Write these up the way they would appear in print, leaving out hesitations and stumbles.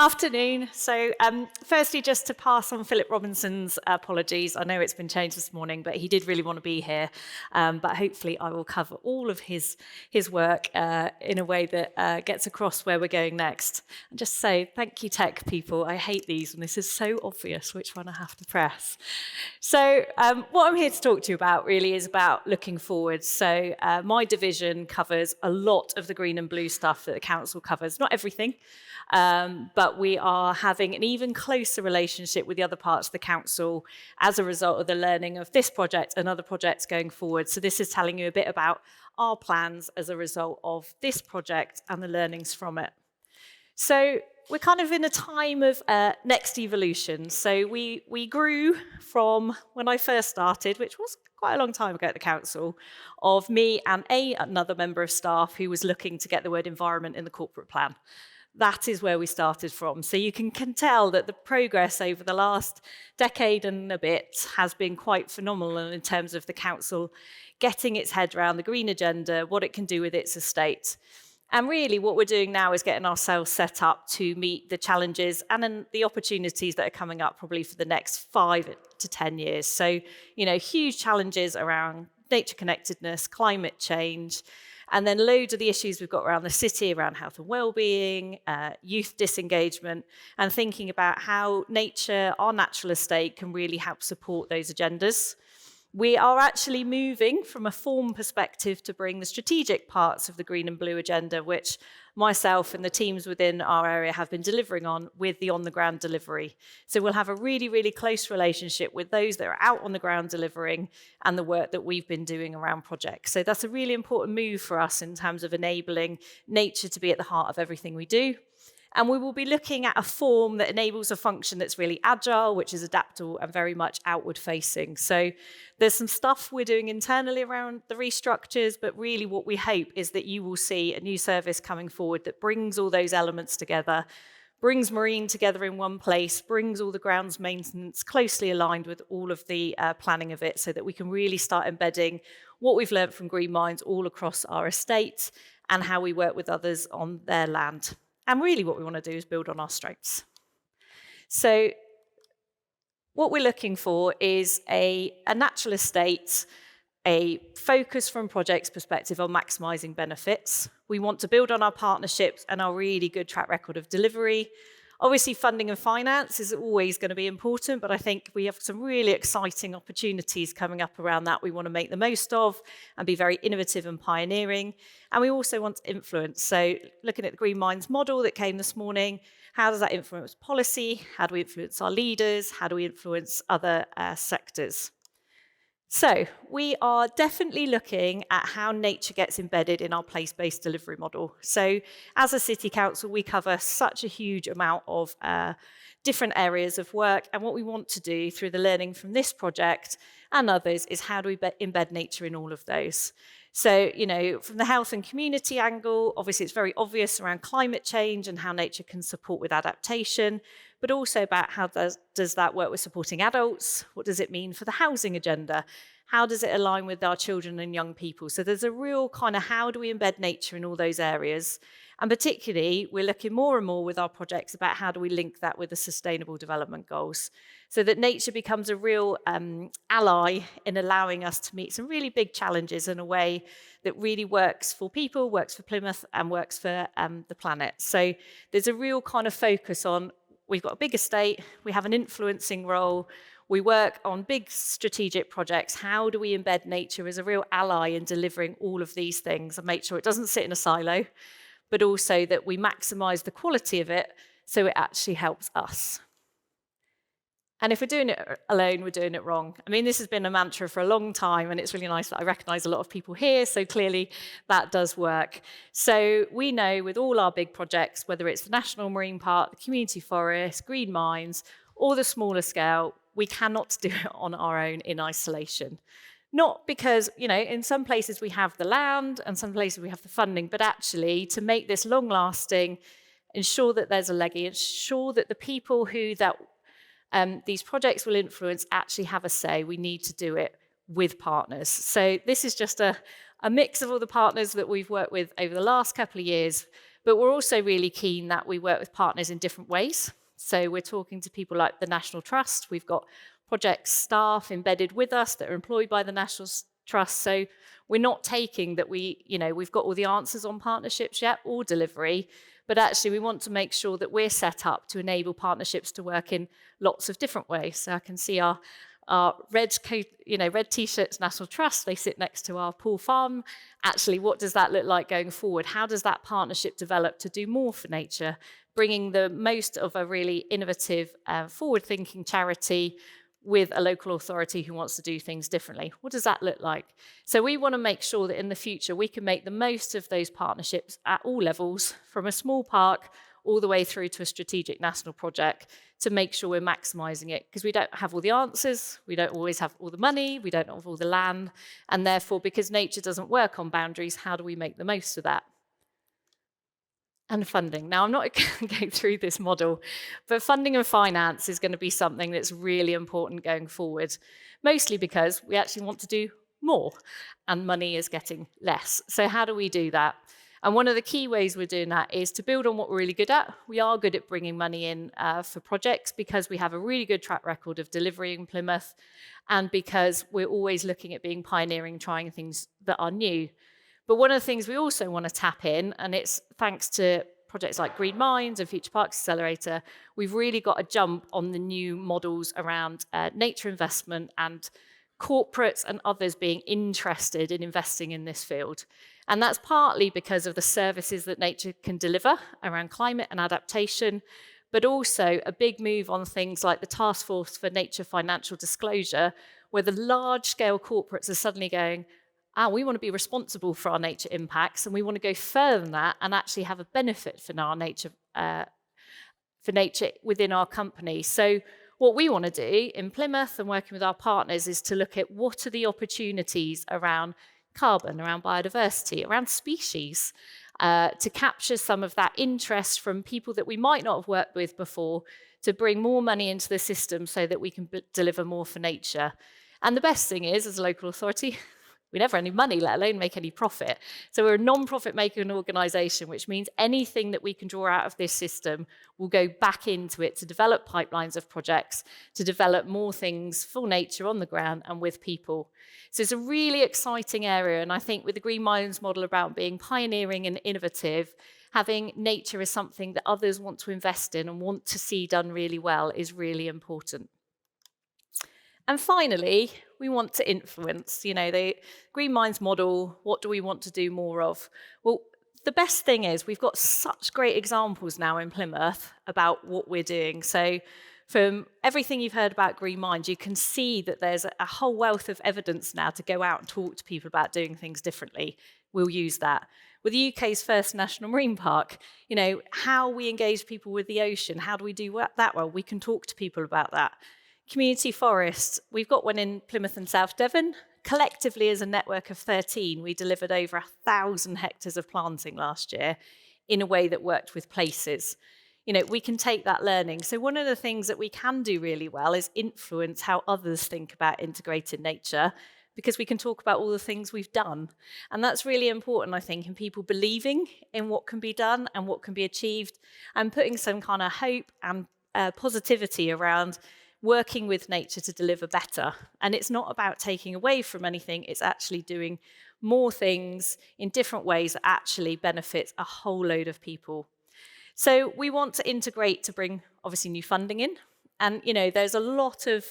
Afternoon. So firstly, just to pass on Philip Robinson's apologies. I know it's been changed this morning, but he did really want to be here. But hopefully I will cover all of his work in a way that gets across where we're going next. And just say, thank you, tech people. I hate these, and this is so obvious which one I have to press. So what I'm here to talk to you about really is about looking forward. So my division covers a lot of the green and blue stuff that the council covers. Not everything. But we are having an even closer relationship with the other parts of the council as a result of the learning of this project and other projects going forward. So this is telling you a bit about our plans as a result of this project and the learnings from it. So we're kind of in a time of next evolution. So we grew from when I first started, which was quite a long time ago at the council, of me and another member of staff who was looking to get the word environment in the corporate plan. That is where we started from. So you can tell that the progress over the last decade and a bit has been quite phenomenal in terms of the council getting its head around the green agenda, what it can do with its estate. And really what we're doing now is getting ourselves set up to meet the challenges and then the opportunities that are coming up probably for the next 5 to 10 years. So, huge challenges around nature connectedness, climate change, and then loads of the issues we've got around the city, around health and well-being, youth disengagement, and thinking about how nature, our natural estate, can really help support those agendas. We are actually moving from a form perspective to bring the strategic parts of the green and blue agenda, which myself and the teams within our area have been delivering on with the on-the-ground delivery. So we'll have a really, really close relationship with those that are out on the ground delivering and the work that we've been doing around projects. So that's a really important move for us in terms of enabling nature to be at the heart of everything we do. And we will be looking at a form that enables a function that's really agile, which is adaptable and very much outward facing. So there's some stuff we're doing internally around the restructures, but really what we hope is that you will see a new service coming forward that brings all those elements together, brings marine together in one place, brings all the grounds maintenance closely aligned with all of the planning of it so that we can really start embedding what we've learned from Green Minds all across our estate and how we work with others on their land. And really what we want to do is build on our strengths. So what we're looking for is a natural estate, a focus from projects perspective on maximising benefits. We want to build on our partnerships and our really good track record of delivery. Obviously, funding and finance is always going to be important, but I think we have some really exciting opportunities coming up around that we want to make the most of and be very innovative and pioneering. And we also want to influence. So looking at the Green Minds model that came this morning, how does that influence policy? How do we influence our leaders? How do we influence other sectors? So we are definitely looking at how nature gets embedded in our place-based delivery model. So as a city council, we cover such a huge amount of different areas of work. And what we want to do through the learning from this project and others is how do we embed nature in all of those? So, from the health and community angle, obviously it's very obvious around climate change and how nature can support with adaptation, but also about how does that work with supporting adults? What does it mean for the housing agenda? How does it align with our children and young people? So there's a real kind of how do we embed nature in all those areas? And particularly, we're looking more and more with our projects about how do we link that with the Sustainable Development Goals so that nature becomes a real ally in allowing us to meet some really big challenges in a way that really works for people, works for Plymouth, and works for the planet. So there's a real kind of focus on we've got a big estate, we have an influencing role, we work on big strategic projects. How do we embed nature as a real ally in delivering all of these things and make sure it doesn't sit in a silo, but also that we maximise the quality of it so it actually helps us. And if we're doing it alone, we're doing it wrong. I mean, this has been a mantra for a long time, and it's really nice that I recognise a lot of people here, so clearly that does work. So we know with all our big projects, whether it's the National Marine Park, the Community Forest, Green Minds, or the smaller scale, we cannot do it on our own in isolation. Not because, in some places we have the land and some places we have the funding, but actually to make this long lasting, ensure that there's a legacy, ensure that the people who these projects will influence actually have a say. We need to do it with partners. So this is just a mix of all the partners that we've worked with over the last couple of years, But we're also really keen that we work with partners in different ways. So we're talking to people like the National Trust. We've got project staff embedded with us that are employed by the National Trust. So we're not taking that we've got all the answers on partnerships yet or delivery, but actually we want to make sure that we're set up to enable partnerships to work in lots of different ways. So I can see our red T-shirts, National Trust, they sit next to our pool farm. Actually, what does that look like going forward? How does that partnership develop to do more for nature, bringing the most of a really innovative, forward-thinking charity with a local authority who wants to do things differently? What does that look like? So we want to make sure that in the future we can make the most of those partnerships at all levels, from a small park all the way through to a strategic national project, to make sure we're maximising it, because we don't have all the answers, we don't always have all the money, we don't have all the land, and therefore, because nature doesn't work on boundaries, how do we make the most of that? And funding. Now, I'm not going to go through this model, but funding and finance is going to be something that's really important going forward, mostly because we actually want to do more and money is getting less. So how do we do that? And one of the key ways we're doing that is to build on what we're really good at. We are good at bringing money in for projects because we have a really good track record of delivery in Plymouth, and because we're always looking at being pioneering, trying things that are new. But one of the things we also want to tap in, and it's thanks to projects like Green Minds and Future Parks Accelerator, we've really got a jump on the new models around nature investment and corporates and others being interested in investing in this field. And that's partly because of the services that nature can deliver around climate and adaptation, but also a big move on things like the Task Force for Nature Financial Disclosure, where the large-scale corporates are suddenly going, we want to be responsible for our nature impacts, and we want to go further than that and actually have a benefit for our nature, within our company. So what we want to do in Plymouth and working with our partners is to look at what are the opportunities around carbon, around biodiversity, around species, to capture some of that interest from people that we might not have worked with before, to bring more money into the system so that we can deliver more for nature. And the best thing is, as a local authority, we never have any money, let alone make any profit. So we're a non-profit making organisation, which means anything that we can draw out of this system will go back into it to develop pipelines of projects, to develop more things for nature on the ground and with people. So it's a really exciting area. And I think with the Green Minds model about being pioneering and innovative, having nature as something that others want to invest in and want to see done really well is really important. And finally, we want to influence, the Green Minds model. What do we want to do more of? Well, the best thing is we've got such great examples now in Plymouth about what we're doing. So from everything you've heard about Green Minds, you can see that there's a whole wealth of evidence now to go out and talk to people about doing things differently. We'll use that. With the UK's first national marine park, how we engage people with the ocean, how do we do that well? We can talk to people about that. Community forests, we've got one in Plymouth and South Devon. Collectively, as a network of 13, we delivered over 1,000 hectares of planting last year in a way that worked with places. We can take that learning. So one of the things that we can do really well is influence how others think about integrated nature, because we can talk about all the things we've done. And that's really important, I think, in people believing in what can be done and what can be achieved, and putting some kind of hope and positivity around working with nature to deliver better. And it's not about taking away from anything, it's actually doing more things in different ways that actually benefit a whole load of people. So we want to integrate to bring, obviously, new funding in. And, there's a lot of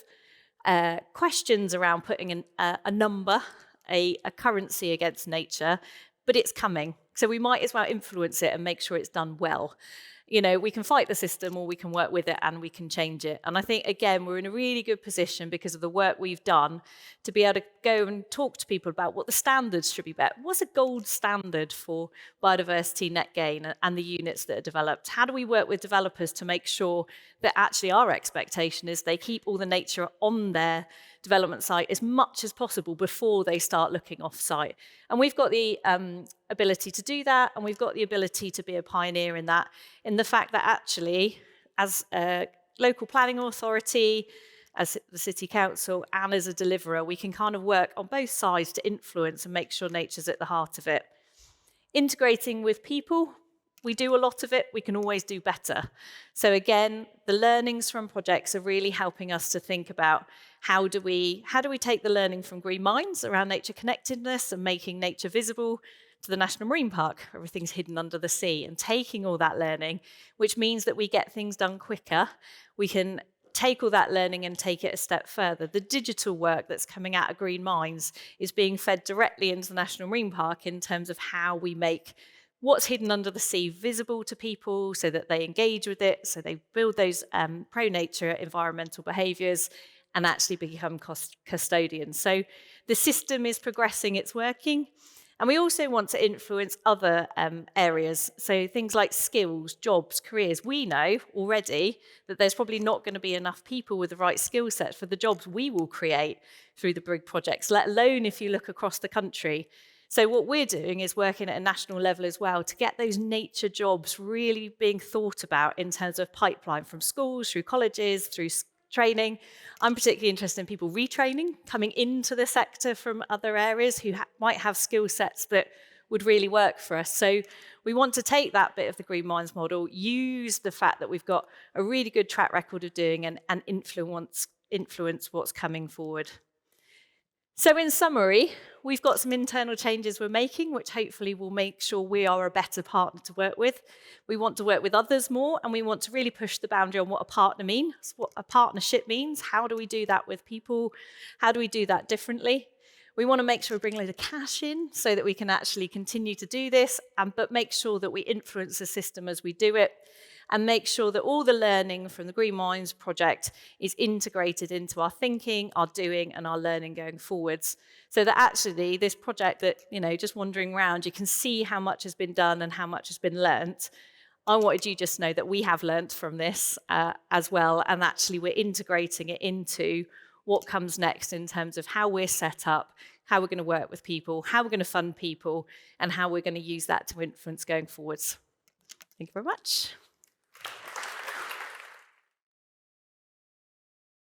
questions around putting in a number, a currency against nature, but it's coming. So we might as well influence it and make sure it's done well. We can fight the system or we can work with it and we can change it. And I think, again, we're in a really good position because of the work we've done to be able to go and talk to people about what the standards should be better. What's a gold standard for biodiversity net gain and the units that are developed? How do we work with developers to make sure that actually our expectation is they keep all the nature on their development site as much as possible before they start looking off-site? And we've got the ability to do that, and we've got the ability to be a pioneer in that, in the fact that actually, as a local planning authority, as the City Council, and as a deliverer, we can kind of work on both sides to influence and make sure nature's at the heart of it. Integrating with people, we do a lot of it, we can always do better. So again, the learnings from projects are really helping us to think about how do we take the learning from Green Minds around nature connectedness and making nature visible to the National Marine Park, everything's hidden under the sea, and taking all that learning, which means that we get things done quicker. We can take all that learning and take it a step further. The digital work that's coming out of Green Minds is being fed directly into the National Marine Park in terms of how we make what's hidden under the sea visible to people so that they engage with it, so they build those pro-nature environmental behaviours and actually become custodians. So the system is progressing, it's working. And we also want to influence other areas, so things like skills, jobs, careers. We know already that there's probably not going to be enough people with the right skill sets for the jobs we will create through the big projects, let alone if you look across the country. So what we're doing is working at a national level as well to get those nature jobs really being thought about in terms of pipeline from schools, through colleges, through training. I'm particularly interested in people retraining, coming into the sector from other areas who might have skill sets that would really work for us. So we want to take that bit of the Green Minds model, use the fact that we've got a really good track record of doing and influence what's coming forward. So in summary, we've got some internal changes we're making, which hopefully will make sure we are a better partner to work with. We want to work with others more, and we want to really push the boundary on what a partner means, what a partnership means. How do we do that with people? How do we do that differently? We want to make sure we bring a load of cash in so that we can actually continue to do this, but make sure that we influence the system as we do it, and make sure that all the learning from the Green Minds project is integrated into our thinking, our doing, and our learning going forwards. So that actually this project that, just wandering around, you can see how much has been done and how much has been learnt. I wanted you just to know that we have learnt from this as well, and actually we're integrating it into what comes next in terms of how we're set up, how we're going to work with people, how we're going to fund people, and how we're going to use that to influence going forwards. Thank you very much.